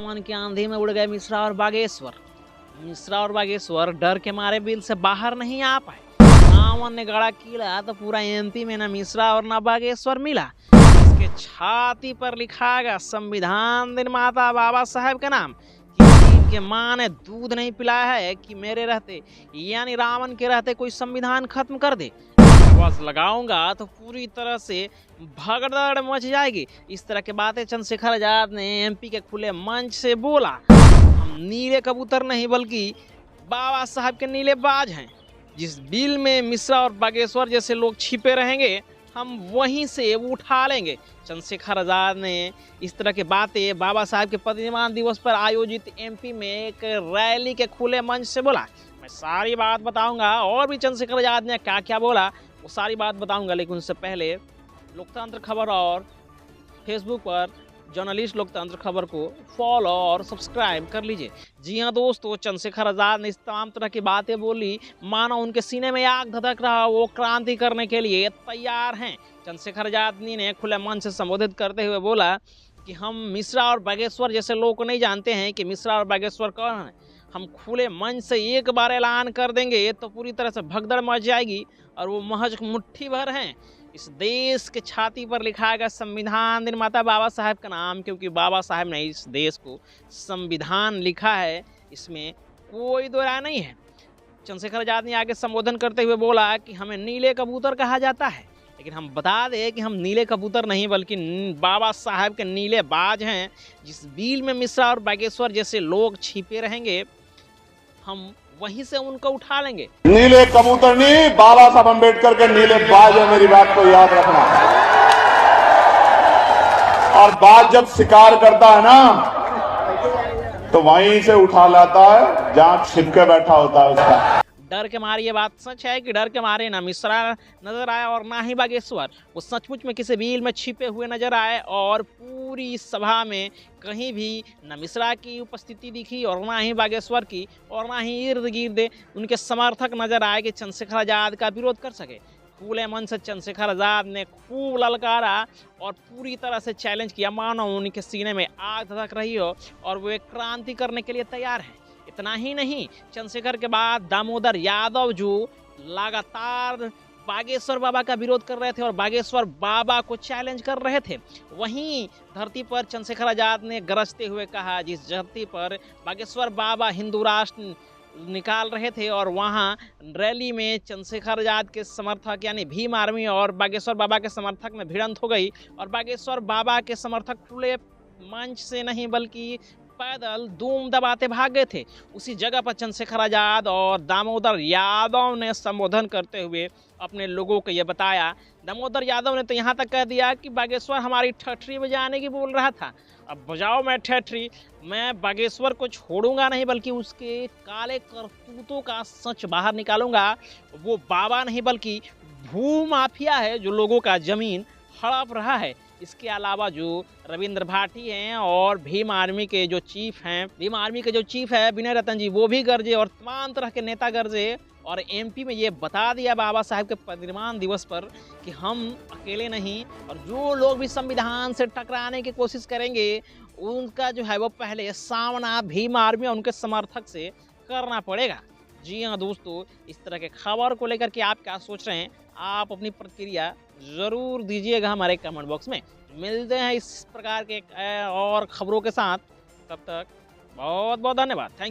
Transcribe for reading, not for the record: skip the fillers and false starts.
रावण की आंधी में उड़ गए मिश्रा और बागेश्वर। मिश्रा और बागेश्वर डर के मारे बिल से बाहर नहीं आ पाए। रावण ने गड़ा कीड़ा तो पूरा एमपी में ना मिश्रा और ना बागेश्वर मिला। इसके छाती पर लिखा गया संविधान निर्माता बाबा साहेब का नाम कि इनके माँ ने दूध नहीं पिलाया है कि मेरे रहते यानी रावण के रहते कोई संविधान खत्म कर दे। बस लगाऊंगा तो पूरी तरह से भगदड़ मच जाएगी। इस तरह की बातें चंद्रशेखर आजाद ने एमपी के खुले मंच से बोला। हम नीले कबूतर नहीं बल्कि बाबा साहब के नीले बाज हैं। जिस बिल में मिश्रा और बागेश्वर जैसे लोग छिपे रहेंगे हम वहीं से उठा लेंगे। चंद्रशेखर आजाद ने इस तरह की बातें बाबा साहब के परिनिर्वाण दिवस पर आयोजित एमपी में एक रैली के खुले मंच से बोला। मैं सारी बात बताऊंगा और भी चंद्रशेखर आजाद ने क्या क्या बोला वो सारी बात बताऊंगा, लेकिन उससे पहले लोकतंत्र खबर और फेसबुक पर जर्नलिस्ट लोकतंत्र खबर को फॉलो और सब्सक्राइब कर लीजिए। जी हाँ दोस्तों, चंद्रशेखर आजाद ने इस तमाम तरह की बातें बोली मानो उनके सीने में आग धधक रहा, वो क्रांति करने के लिए तैयार हैं। चंद्रशेखर आजाद ने खुले मन से संबोधित करते हुए बोला कि हम मिश्रा और बागेश्वर जैसे लोगों को नहीं जानते हैं कि मिश्रा और बागेश्वर कौन है। हम खुले मंच से एक बार ऐलान कर देंगे तो पूरी तरह से भगदड़ मच जाएगी और वो महज मुट्ठी भर हैं। इस देश के छाती पर लिखा गया संविधान निर्माता बाबा साहब का नाम, क्योंकि बाबा साहब ने इस देश को संविधान लिखा है, इसमें कोई दो राय नहीं है। चंद्रशेखर आजाद ने आगे संबोधन करते हुए बोला कि हमें नीले कबूतर कहा जाता है, लेकिन हम बता दें कि हम नीले कबूतर नहीं बल्कि बाबा साहब के नीले बाज हैं। जिस बिल में मिश्रा और बागेश्वर जैसे लोग छिपे रहेंगे हम वहीं से उनको उठा लेंगे। नीले कबूतर नहीं, बाबा साहब अम्बेडकर के नीले बाज है, मेरी बात को याद रखना। और बाज जब शिकार करता है ना तो वहीं से उठा लाता है जहां छिप के बैठा होता है उसका। डर के मारे ये बात सच है कि डर के मारे ना मिश्रा नजर आया और ना ही बागेश्वर। वो सचमुच में किसी बिल में छिपे हुए नजर आए और पूरी सभा में कहीं भी न मिश्रा की उपस्थिति दिखी और ना ही बागेश्वर की और ना ही इर्द गिर्द उनके समर्थक नजर आए कि चंद्रशेखर आजाद का विरोध कर सके। खुले मन से चंद्रशेखर आजाद ने खूब ललकारा और पूरी तरह से चैलेंज किया मानो उनके सीने में आग धधक रही हो और वो एक क्रांति करने के लिए तैयार है। इतना ही नहीं, चंद्रशेखर के बाद दामोदर यादव जो लगातार बागेश्वर बाबा का विरोध कर रहे थे और बागेश्वर बाबा को चैलेंज कर रहे थे, वहीं धरती पर चंद्रशेखर आजाद ने गरजते हुए कहा जिस धरती पर बागेश्वर बाबा हिंदू राष्ट्र निकाल रहे थे और वहां रैली में चंद्रशेखर आजाद के समर्थक यानी भीम आर्मी और बागेश्वर बाबा के समर्थक में भिड़ंत हो गई और बागेश्वर बाबा के समर्थक खुले मंच से नहीं बल्कि पैदल धूम दबाते भाग गए थे। उसी जगह पर चंद्रशेखर आजाद और दामोदर यादव ने संबोधन करते हुए अपने लोगों को यह बताया। दामोदर यादव ने तो यहाँ तक कह दिया कि बागेश्वर हमारी ठठरी बजाने की बोल रहा था, अब बजाओ मैं ठठरी। मैं बागेश्वर को छोड़ूंगा नहीं बल्कि उसके काले करतूतों का सच बाहर निकालूंगा। वो बाबा नहीं बल्कि भू माफिया है जो लोगों का जमीन हड़प रहा है। इसके अलावा जो रविंद्र भाटी हैं और भीम आर्मी के जो चीफ है विनय रतन जी, वो भी गरजे और तमाम तरह के नेता गरजे और एमपी में ये बता दिया बाबा साहब के परिनिर्वाण दिवस पर कि हम अकेले नहीं और जो लोग भी संविधान से टकराने की कोशिश करेंगे उनका जो है वो पहले सामना भीम आर्मी और उनके समर्थक से करना पड़ेगा। जी हाँ दोस्तों, इस तरह के खबर को लेकर के आप क्या सोच रहे हैं, आप अपनी प्रतिक्रिया ज़रूर दीजिएगा हमारे कमेंट बॉक्स में। मिलते हैं इस प्रकार के और खबरों के साथ, तब तक बहुत बहुत धन्यवाद। Thank you.